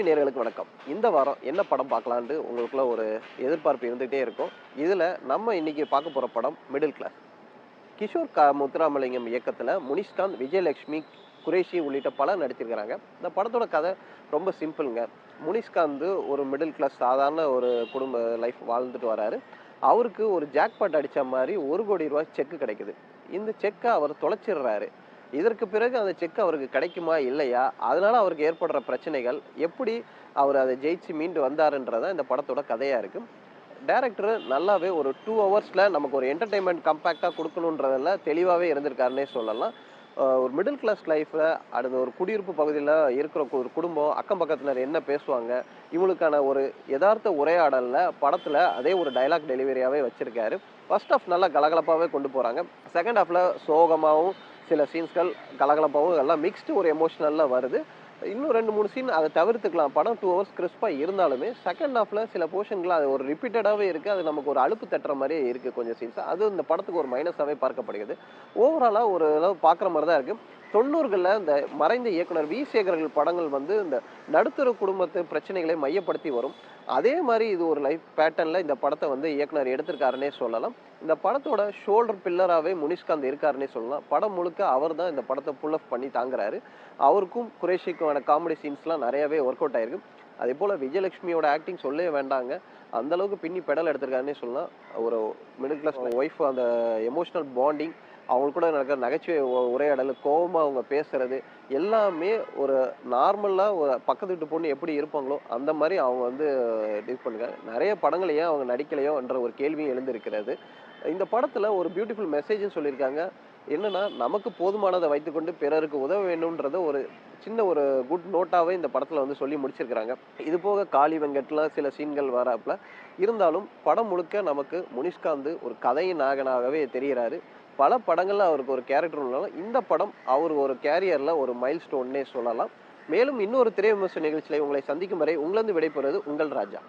நேயர்களுக்கு வணக்கம். இந்த வாரம் என்ன படம் பார்க்கலான்ட்டு உங்களுக்குள்ள ஒரு எதிர்பார்ப்பு இருந்துகிட்டே இருக்கும். இதில நம்ம இன்னைக்கு பார்க்க போற படம் மிடில் கிளாஸ். கிஷோர் முத்துராமலிங்கம் இயக்கத்தில முனிஷ்காந்த், விஜயலட்சுமி, குரேஷி உள்ளிட்ட பலர் நடிச்சிருக்கிறாங்க. இந்த படத்தோட கதை ரொம்ப சிம்பிள்ங்க. முனிஷ்காந்த் ஒரு மிடில் கிளாஸ் சாதாரண ஒரு குடும்ப லைஃப் வாழ்ந்துட்டு வராரு. அவருக்கு ஒரு ஜாக்பாட் அடிச்ச மாரி ரூ. 1,00,00,000 செக் கிடைக்குது. இந்த செக்க அவர் தொலைச்சிடுறாரு. இதற்கு பிறகு அந்த செக் அவருக்கு கிடைக்குமா? இல்லையா? அதனால அவருக்கு ஏற்படுற பிரச்சனைகள், எப்படி அவர் அத ஜெயிச்சு மீண்டு வந்தாருன்றது தான் இந்த படத்தோட கதையா இருக்கு. டைரக்டர் நல்லாவே ஒரு 2 ஹவர்ஸ்ல நமக்கு ஒரு என்டர்டெயின்மென்ட் காம்பேக்ட்டா குடுக்கணுன்றதுல தெளிவாவே இருந்திருக்காருன்னே சொல்லலாம். ஒரு மிடில் கிளாஸ் லைஃப்ல அடுத்த ஒரு குடியிருப்பு பகுதியில இருக்கிற ஒரு குடும்பம், அக்கம் பக்கத்தினர் என்ன பேசுவாங்க? இவங்களுக்கான ஒரு எதார்த்த உரையாடல்ல படத்துல அதே ஒரு டயலாக் டெலிவரியாவே வச்சிருக்காரு. ஃபர்ஸ்ட் ஹாஃப் நல்லா கலகலப்பாவே கொண்டு போறாங்க. செகண்ட் ஹாஃப்ல சோகமாவும் சில சீன்ஸ்கள் கலகலப்பாவும் எல்லாம் மிக்ஸ்டு ஒரு எமோஷனல்ல வருது. இன்னும் 2, 3 சீன் அத தவிர்த்துக்கலாம். படம் 2 ஹவர்ஸ் கிறிஸ்பா இருந்தாலுமே, செகண்ட் ஹாஃப்ல சில போர்ஷன்ல அது ஒரு ரிப்பீட்டடாவே இருக்கு. அது நமக்கு ஒரு அலுப்பு தட்டுற மாரியே இருக்கு கொஞ்சம் சீன்ஸ். அது இந்த படத்துக்கு ஒரு மைனஸாவே பார்க்கப்படுகிறது. ஓவராலா ஒரு அளவு பார்க்குற மாரி தான் இருக்கு. 90கள்ல இந்த மறைந்த இயக்குனர் வி. சேகர்கள் படங்கள் வந்து இந்த நடுத்தர குடும்பத்து பிரச்சனைகளை மையப்படுத்தி வரும். அதே மாரி இது ஒரு லைஃப் பேட்டர்ன்ல இந்த படத்த வந்து இயக்குனர் எடுத்திருக்காருன்னே சொல்லலாம். இந்த படத்தோட ஷோல்டர் பில்லராவே முனிஷ்காந்த் இருக்காருன்னே சொல்லலாம். படம் முழுக்க அவர் தான் இந்த படத்த புல் ஆஃப் பண்ணி தாங்குறாரு. அவருக்கும் குரேஷிக்குமான காமெடி சீன்ஸ்லாம் நெறையவே ஒர்க் அவுட் ஆயிருக்கு. அதேபோல விஜயலட்சுமியோட ஆக்டிங் சொல்லவே வேண்டாங்க. அந்த அளவுக்கு பின்னி பெடல் எடுத்திருக்காருன்னே சொல்லலாம். ஒரு மிடில் கிளாஸ் ஒய்ஃப் அந்த எமோஷனல் பாண்டிங், அவங்க கூட நடக்கிற நகைச்சுவை உரையாடல், கோவமா அவங்க பேசுறது, எல்லாமே ஒரு நார்மலா ஒரு பக்கத்து வீட்டு பொண்ணு எப்படி இருப்பாங்களோ, அந்த மாரி அவங்க வந்து இது பண்ணுங்க. நெறைய படங்கள் ஏன் அவங்க நடிக்கலையோன்ற ஒரு கேள்வியும் எழுந்திருக்கிறது. இந்த படத்துல ஒரு பியூட்டிஃபுல் மெசேஜும் சொல்லியிருக்காங்க. என்னன்னா, நமக்கு போதுமானத வைத்துக்கொண்டு பிறருக்கு உதவ வேண்டும்ன்றத ஒரு சின்ன ஒரு குட் நோட்டாவே இந்த படத்துல வந்து சொல்லி முடிச்சிருக்கிறாங்க. இது போக காளி வெங்கட்லாம் சில சீன்கள் வராப்ல. இருந்தாலும் படம் முழுக்க நமக்கு முனிஷ்காந்த் ஒரு கதையின் நாயகனாகவே தெரியிறாரு. பல படங்கள்ல அவருக்கு ஒரு கேரக்டர் இருந்தாலும், இந்த படம் அவர் ஒரு கேரியர்ல ஒரு மைல் ஸ்டோன்னே சொல்லலாம். மேலும் இன்னொரு திரை விமர்சன நிகழ்ச்சியில உங்களை சந்திக்கும் வரை உங்களிருந்து விடைபெறுவது உங்கள் ராஜா.